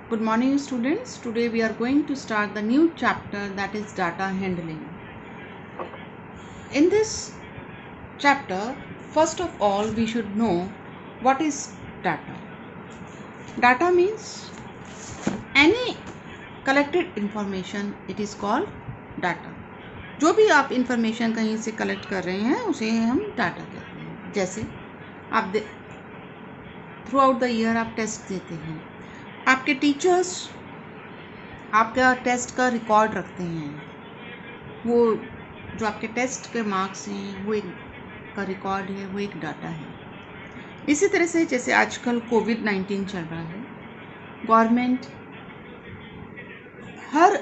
Good morning, students. Today we are going to start the new chapter, that is data handling. In this chapter, first of all, we should know what is data. Data means any collected information, it is called data. जो भी आप information कहीं से collect कर रहे हैं उसे हम डाटा कहते हैं. जैसे आप थ्रू आउट द ईयर आप टेस्ट देते हैं, आपके टीचर्स आपका टेस्ट का रिकॉर्ड रखते हैं. वो जो आपके टेस्ट के मार्क्स हैं वो एक का रिकॉर्ड है, वो एक डाटा है. इसी तरह से जैसे आजकल कोविड-19 चल रहा है, गवर्नमेंट हर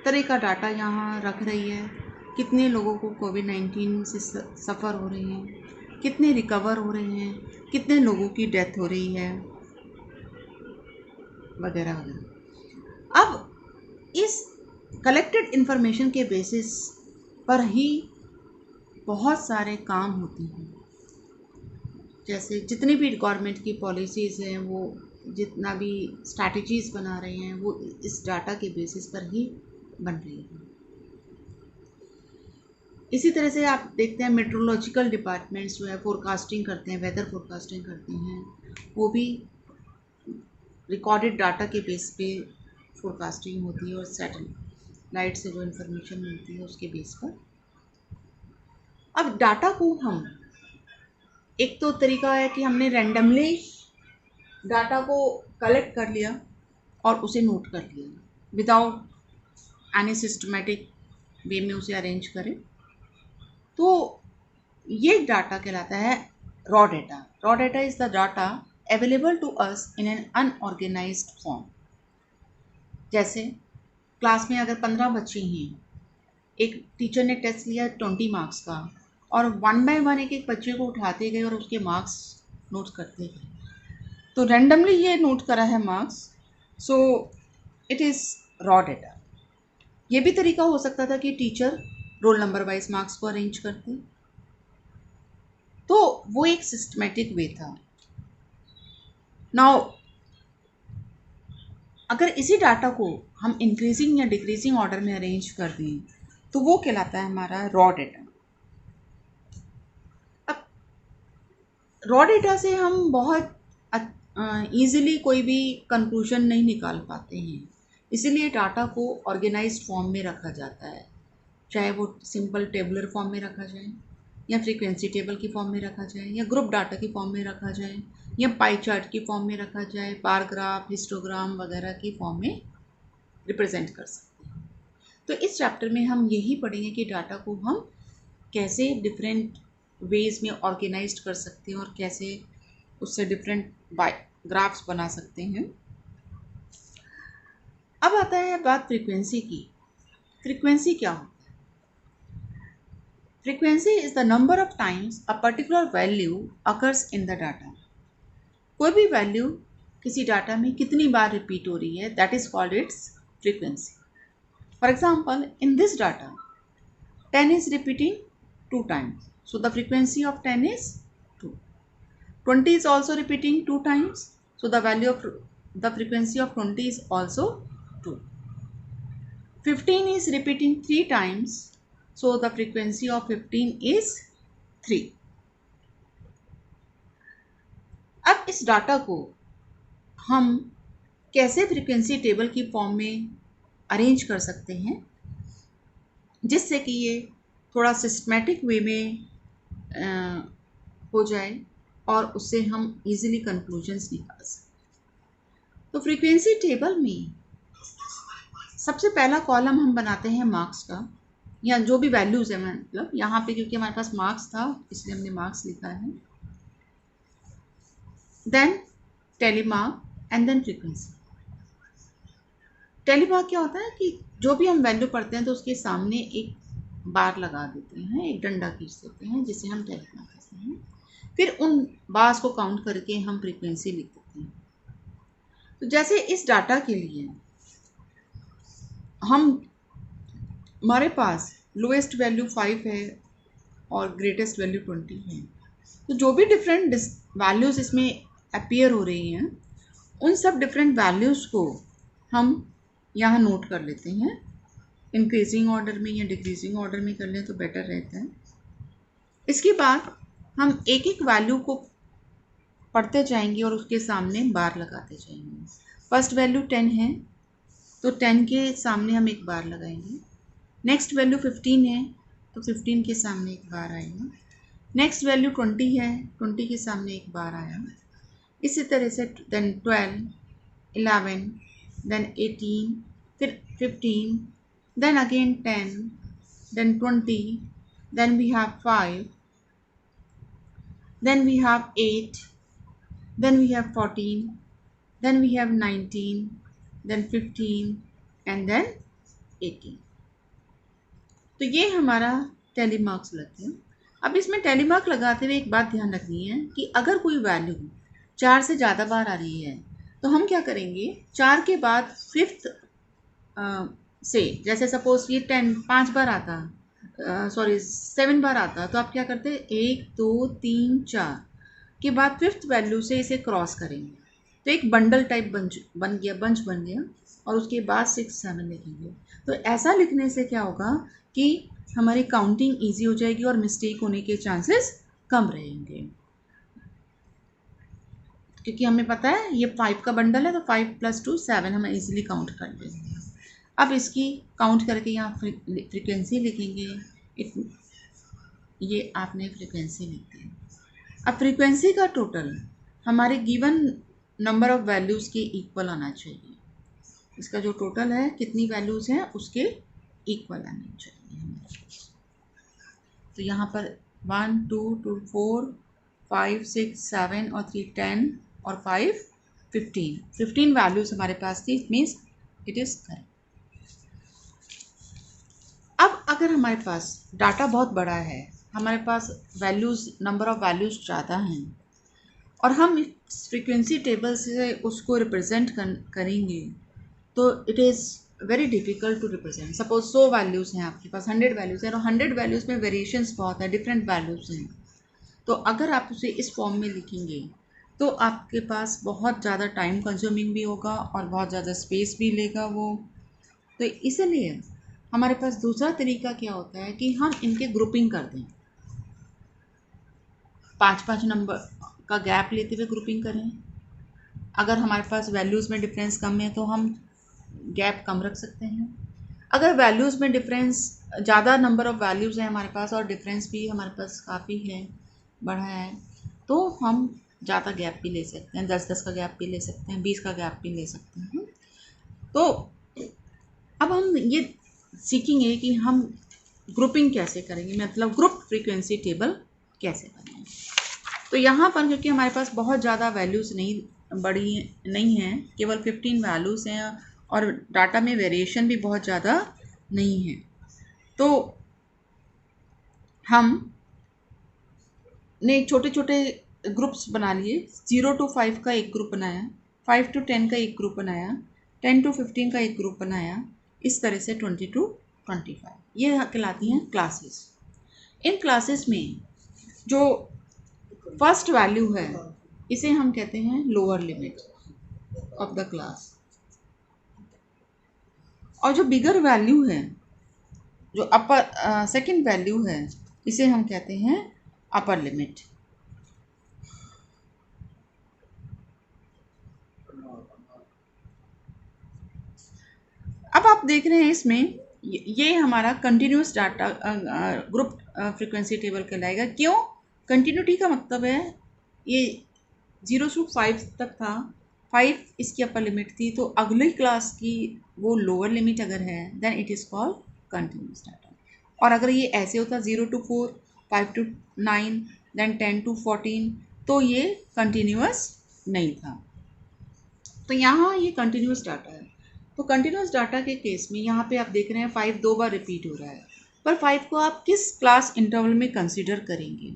तरह का डाटा यहाँ रख रही है. कितने लोगों को कोविड-19 से सफ़र हो रहे हैं, कितने रिकवर हो रहे हैं, कितने लोगों की डेथ हो रही है, वगैरह वगैरह. अब इस कलेक्टेड इन्फॉर्मेशन के बेसिस पर ही बहुत सारे काम होते हैं. जैसे जितनी भी गवर्नमेंट की पॉलिसीज़ हैं, वो जितना भी स्ट्रैटेजीज़ बना रहे हैं, वो इस डाटा के बेसिस पर ही बन रही है. इसी तरह से आप देखते हैं मेट्रोलॉजिकल डिपार्टमेंट्स जो है फोरकास्टिंग करते हैं, वेदर फोरकास्टिंग करते हैं, वो भी रिकॉर्डेड डाटा के बेस पे फोरकास्टिंग होती है और सैटेलाइट से जो इन्फॉर्मेशन मिलती है उसके बेस पर. अब डाटा को हम एक तो तरीका है कि हमने रैंडमली डाटा को कलेक्ट कर लिया और उसे नोट कर लिया विदाउट एनी सिस्टमेटिक वे में उसे अरेंज करें, तो ये डाटा कहलाता है raw data. Raw data is the data available to us in an unorganised form. जैसे क्लास में अगर 15 बच्चे हैं, एक टीचर ने टेस्ट लिया 20 मार्क्स का और वन बाय वन एक एक बच्चे को उठाते गए और उसके मार्क्स नोट करते गए, तो रैंडमली ये नोट करा है marks, so it is raw data. ये भी तरीका हो सकता था कि teacher roll number wise marks को अरेंज करते, तो वो एक सिस्टमेटिक वे था. नाउ अगर इसी डाटा को हम इंक्रीजिंग या डिक्रीजिंग ऑर्डर में अरेंज कर दें तो वो कहलाता है हमारा रॉ डेटा. अब रॉ डेटा से हम बहुत ईज़िली कोई भी कंक्लूजन नहीं निकाल पाते हैं, इसीलिए डाटा को ऑर्गेनाइज्ड फॉर्म में रखा जाता है. चाहे वो सिंपल टेबुलर फॉर्म में रखा जाए, या फ्रीक्वेंसी टेबल की फॉर्म में रखा जाए, या ग्रुप डाटा की फॉर्म में रखा जाए, या पाई चार्ट की फॉर्म में रखा जाए, बार ग्राफ, हिस्टोग्राम वगैरह की फॉर्म में रिप्रेजेंट कर सकते हैं. तो इस चैप्टर में हम यही पढ़ेंगे कि डाटा को हम कैसे डिफरेंट वेज में ऑर्गेनाइज कर सकते हैं और कैसे उससे डिफरेंट ग्राफ्स बना सकते हैं. अब आता है बात फ्रीक्वेंसी की. फ्रीक्वेंसी क्या होता है? Frequency is the number of times a particular value occurs in the data. कोई भी वैल्यू किसी डाटा में कितनी बार रिपीट हो रही है, that is called its frequency. For example, in this data, 10 is repeating 2 times. So the frequency of 10 is 2. 20 is also repeating 2 times. So the value of the frequency of 20 is also 2. 15 is repeating 3 times. So the frequency of 15 is 3. अब इस data को हम कैसे frequency table की form में arrange कर सकते हैं जिससे कि ये थोड़ा सिस्टमेटिक वे में हो जाए और उससे हम इजीली कंक्लूजन्स निकाल सकें. तो फ्रीक्वेंसी टेबल में सबसे पहला कॉलम हम बनाते हैं मार्क्स का, या जो भी वैल्यूज़ है, मतलब यहाँ पे क्योंकि हमारे पास मार्क्स था इसलिए हमने मार्क्स लिखा है. Then tally mark and then frequency. Tally mark क्या होता है कि जो भी हम वैल्यू पढ़ते हैं तो उसके सामने एक बार लगा देते हैं, एक डंडा खींच देते हैं जिसे हम टेलीमार्क कहते हैं. फिर उन बार्स को काउंट करके हम फ्रीक्वेंसी लिख देते हैं. तो जैसे इस डाटा के लिए हमारे पास लोएस्ट वैल्यू 5 है और ग्रेटेस्ट वैल्यू 20 है, तो जो भी डिफरेंट वैल्यूज़ इसमें अपीयर हो रही हैं उन सब डिफरेंट वैल्यूज़ को हम यहाँ नोट कर लेते हैं। इंक्रीजिंग ऑर्डर में या डिक्रीजिंग ऑर्डर में कर लें तो बेटर रहता है। इसके बाद हम एक एक वैल्यू को पढ़ते जाएंगे और उसके सामने बार लगाते जाएंगे। फर्स्ट वैल्यू 10 है तो 10 के सामने हम एक बार लगाएंगे। नेक्स्ट वैल्यू 15 है तो 15 के सामने एक बार आएगा। नेक्स्ट वैल्यू 20 है, 20 के सामने एक बार आया। इसी तरह से देन 12, 11, देन 18, फिर 15, then again 10, then 20, then we have 5, then we have 8, then we have 14, then we have 19, then 15 and then 18। तो ये हमारा टैली मार्क्स लगते हैं। अब इसमें टैली मार्क लगाते हुए एक बात ध्यान रखनी है कि अगर कोई वैल्यू 4 से ज़्यादा बार आ रही है तो हम क्या करेंगे, 4 के बाद 5th से, जैसे सपोज ये 10 5 बार आता, 7 बार आता, तो आप क्या करते हैं 1 2 3 4 के बाद 5th वैल्यू से इसे क्रॉस करेंगे तो एक बंडल टाइप बंच बन गया और उसके बाद 6 7 लिखेंगे। तो ऐसा लिखने से क्या होगा कि हमारी काउंटिंग ईजी हो जाएगी और मिस्टेक होने के चांसेस कम रहेंगे, क्योंकि हमें पता है ये 5 का बंडल है तो 5 + 2 7 हम इजीली काउंट कर लेंगे। अब इसकी काउंट करके यहाँ फ्रीक्वेंसी लिखेंगे। ये आपने फ्रीक्वेंसी लिख दी। अब फ्रीक्वेंसी का टोटल हमारे गिवन नंबर ऑफ वैल्यूज़ के इक्वल आना चाहिए। इसका जो टोटल है कितनी वैल्यूज़ हैं उसके इक्वल आनी चाहिए। तो यहाँ पर 1 2 2 4 5 6 7 और 3 10 और 5 15 वैल्यूज़ हमारे पास थी। It means it is correct. अब अगर हमारे पास डाटा बहुत बड़ा है, हमारे पास वैल्यूज़ नंबर ऑफ वैल्यूज़ ज़्यादा हैं और हम इस फ्रीक्वेंसी टेबल से उसको रिप्रेजेंट करेंगे तो it is very difficult to represent. Suppose 100 values हैं आपके पास, 100 वैल्यूज़ हैं और 100 वैल्यूज़ में वेरिएशंस बहुत है, डिफरेंट वैल्यूज़ हैं। तो अगर आप उसे इस फॉर्म में लिखेंगे तो आपके पास बहुत ज़्यादा टाइम कंज्यूमिंग भी होगा और बहुत ज़्यादा स्पेस भी लेगा वो। तो इसलिए हमारे पास दूसरा तरीका क्या होता है कि हम इनके ग्रुपिंग कर दें, 5-5 नंबर का गैप लेते हुए ग्रुपिंग करें। अगर हमारे पास वैल्यूज़ में डिफरेंस कम है तो हम गैप कम रख सकते हैं। अगर वैल्यूज़ में डिफरेंस ज़्यादा नंबर ऑफ़ वैल्यूज़ हैं हमारे पास और डिफरेंस भी हमारे पास काफ़ी है, बड़ा है, तो हम ज़्यादा गैप भी ले सकते हैं, 10-10 का गैप भी ले सकते हैं, 20 का गैप भी ले सकते हैं। तो अब हम ये सीखेंगे कि हम ग्रुपिंग कैसे करेंगे, मतलब ग्रुप फ्रीक्वेंसी टेबल कैसे बनाएंगे। तो यहाँ पर क्योंकि हमारे पास बहुत ज़्यादा वैल्यूज़ नहीं हैं, केवल 15 वैल्यूज़ हैं और डाटा में वेरिएशन भी बहुत ज़्यादा नहीं है, तो हम ने छोटे छोटे ग्रुप्स बना लिए। 0 to 5 का एक ग्रुप बनाया, 5 to 10 का एक ग्रुप बनाया, 10 to 15 का एक ग्रुप बनाया, इस तरह से 20 to 25 ये कहलाती हैं क्लासेस। इन क्लासेस में जो फर्स्ट वैल्यू है इसे हम कहते हैं lower limit of the class, और जो बिगर वैल्यू है, जो अपर सेकंड वैल्यू है, इसे हम कहते हैं अपर लिमिट। अब आप देख रहे हैं इसमें ये हमारा continuous data group frequency table कहलाएगा। क्यों? कंटिन्यूटी का मतलब है ये 0 to 5 तक था, 5 इसकी अपर लिमिट थी, तो अगली क्लास की वो लोअर लिमिट अगर है then it is called continuous data. और अगर ये ऐसे होता 0 to 4, 5 to 9, देन 10 to 14, तो ये कंटिन्यूस नहीं था। तो यहाँ ये कंटिन्यूस डाटा है। तो कंटिन्यूस डाटा के केस में यहाँ पे आप देख रहे हैं 5 2 बार रिपीट हो रहा है, पर 5 को आप किस क्लास इंटरवल में कंसीडर करेंगे?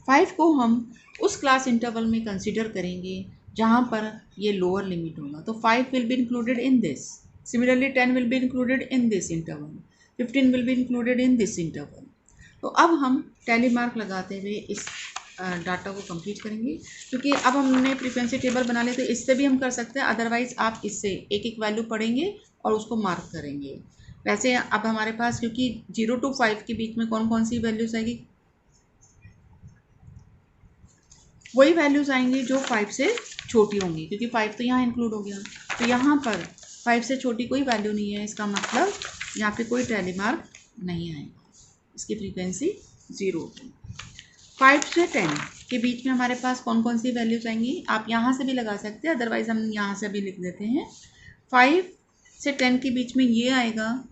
5 को हम उस क्लास इंटरवल में कंसीडर करेंगे जहाँ पर ये लोअर लिमिट होगा। तो 5 will be included in this, similarly 10 will be included in this interval, 15 will be included in this interval. तो अब हम टैली मार्क लगाते हुए इस डाटा को कंप्लीट करेंगे, क्योंकि अब हमने फ्रीक्वेंसी टेबल बना लिया, तो इससे भी हम कर सकते हैं, अदरवाइज आप इससे एक एक वैल्यू पढ़ेंगे और उसको मार्क करेंगे। वैसे अब हमारे पास क्योंकि 0 to 5 के बीच में कौन कौन सी वैल्यूज़ आएगी, वही वैल्यूज़ आएंगी जो 5 से छोटी होंगी, क्योंकि 5 तो यहाँ इंक्लूड हो गया। तो यहाँ पर 5 से छोटी कोई वैल्यू नहीं है, इसका मतलब यहाँ पे कोई टैली मार्क नहीं आएगा, इसकी फ्रीक्वेंसी 0 होगी। 5 से 10 के बीच में हमारे पास कौन कौन सी वैल्यूज़ आएंगी, आप यहाँ से भी लगा सकते हैं, अदरवाइज हम यहाँ से भी लिख देते हैं। 5 से 10 के बीच में ये आएगा,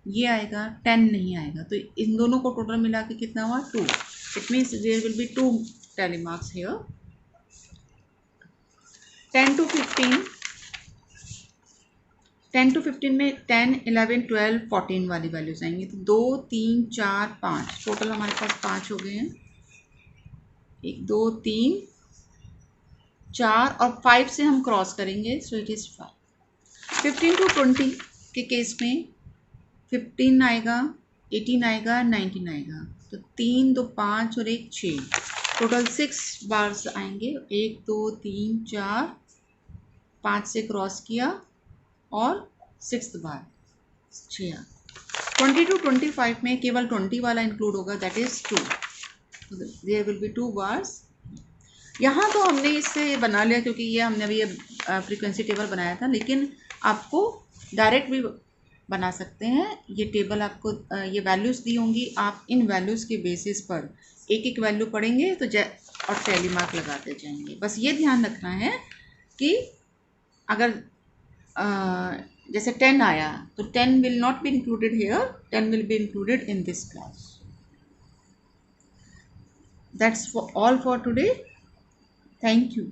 ये आएगा, 10 नहीं आएगा, तो इन दोनों को टोटल मिला के कितना हुआ, 2। It means there will be 2 tally marks here. 10 to 15, 10 to 15 में 10, 11, 12, 14 वाली वैल्यूज आएंगी, तो 2, 3, 4, 5, टोटल हमारे पास 5 हो गए हैं। 1, 2, 3, 4 और 5 से हम क्रॉस करेंगे, सो इट इज़ 5। 15 to 20 के केस में 15 आएगा, 18 आएगा, 19 आएगा, तो 3, 2, 5 और 1, 6, टोटल 6 बार्स आएंगे। 1, 2, 3, 4, 5 से क्रॉस किया और 6th बार 6। 20 to 25 में केवल 20 वाला इंक्लूड होगा, that is 2, there will be 2 bars. यहाँ तो हमने इससे बना लिया क्योंकि ये हमने अभी फ्रीक्वेंसी टेबल बनाया था, लेकिन आपको डायरेक्ट भी बना सकते हैं। ये टेबल आपको ये वैल्यूज़ दी होंगी, आप इन वैल्यूज़ के बेसिस पर एक एक वैल्यू पढ़ेंगे तो और टैली मार्क लगाते जाएंगे। बस ये ध्यान रखना है कि अगर जैसे 10 आया तो 10 will not be included here, 10 will be included in this class. That's all for today. Thank you.